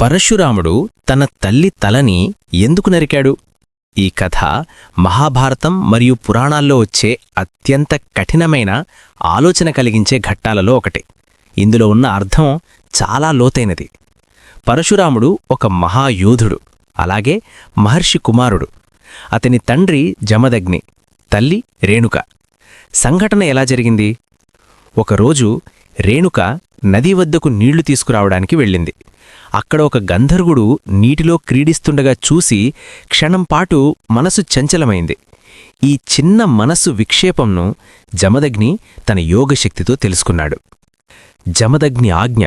పరశురాముడు తన తల్లి తలని ఎందుకు నరికాడు? ఈ కథ మహాభారతం మరియు పురాణాల్లో వచ్చే అత్యంత కఠినమైన ఆలోచన కలిగించే ఘట్టాలలో ఒకటి. ఇందులో ఉన్న అర్థం చాలా లోతైనది. పరశురాముడు ఒక మహాయోధుడు, అలాగే మహర్షి కుమారుడు. అతని తండ్రి జమదగ్ని, తల్లి రేణుక. సంఘటన ఎలా జరిగింది? ఒకరోజు రేణుక నది వద్దకు నీళ్లు తీసుకురావడానికి వెళ్ళింది. అక్కడ ఒక గంధర్వుడు నీటిలో క్రీడిస్తుండగా చూసి క్షణంపాటు మనసు చంచలమైంది. ఈ చిన్న మనస్సు విక్షేపంను జమదగ్ని తన యోగశక్తితో తెలుసుకున్నాడు. జమదగ్ని ఆజ్ఞ.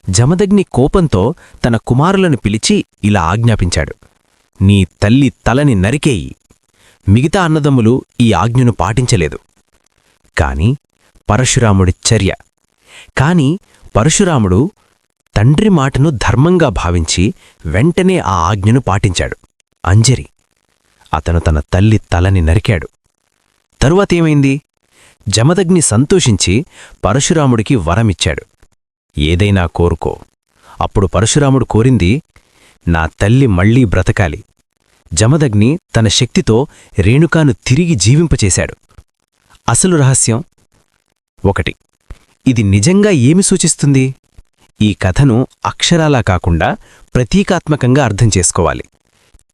జమదగ్ని కోపంతో తన కుమారులను పిలిచి ఇలా ఆజ్ఞాపించాడు: నీ తల్లి తలని నరికేయి. మిగతా అన్నదమ్ములు ఈ ఆజ్ఞను పాటించలేదు. కాని పరశురాముడు తండ్రి మాటను ధర్మంగా భావించి వెంటనే ఆ ఆజ్ఞను పాటించాడు. అంజరి. అతను తన తల్లి తలని నరికాడు. తరువాతేమైంది? జమదగ్ని సంతోషించి పరశురాముడికి వరమిచ్చాడు. ఏదైనా కోరుకో. అప్పుడు పరశురాముడు కోరింది, నా తల్లి మళ్లీ బ్రతకాలి. జమదగ్ని తన శక్తితో రేణుకాను తిరిగి జీవింపచేశాడు. అసలు రహస్యం 1. ఇది నిజంగా ఏమి సూచిస్తుంది? ఈ కథను అక్షరాలా కాకుండా ప్రతీకాత్మకంగా అర్థం చేసుకోవాలి.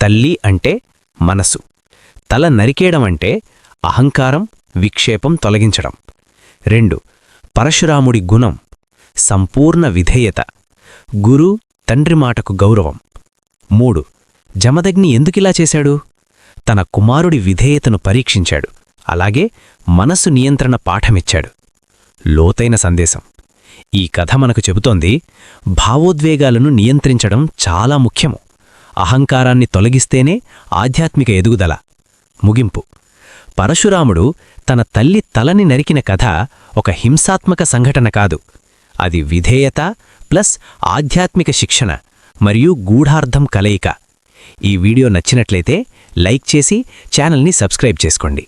తల్లి అంటే మనసు, తల నరికేయడం అంటే అహంకారం, విక్షేపం తొలగించడం. 2. పరశురాముడి గుణం సంపూర్ణ విధేయత, గురు తండ్రి మాటకు గౌరవం. 3. జమదగ్ని ఎందుకిలా చేశాడు? తన కుమారుడి విధేయతను పరీక్షించాడు, అలాగే మనసు నియంత్రణ పాఠమిచ్చాడు. లోతైన సందేశం. ఈ కథ మనకు చెబుతోంది, భావోద్వేగాలను నియంత్రించడం చాలా ముఖ్యము. అహంకారాన్ని తొలగిస్తేనే ఆధ్యాత్మిక ఎదుగుదల. ముగింపు. పరశురాముడు తన తల్లి తలని నరికిన కథ ఒక హింసాత్మక సంఘటన కాదు. అది విధేయత ప్లస్ ఆధ్యాత్మిక శిక్షణ మరియు గూఢార్థం కలయిక. ఈ వీడియో నచ్చినట్లయితే లైక్ చేసి ఛానల్ని సబ్స్క్రైబ్ చేసుకోండి.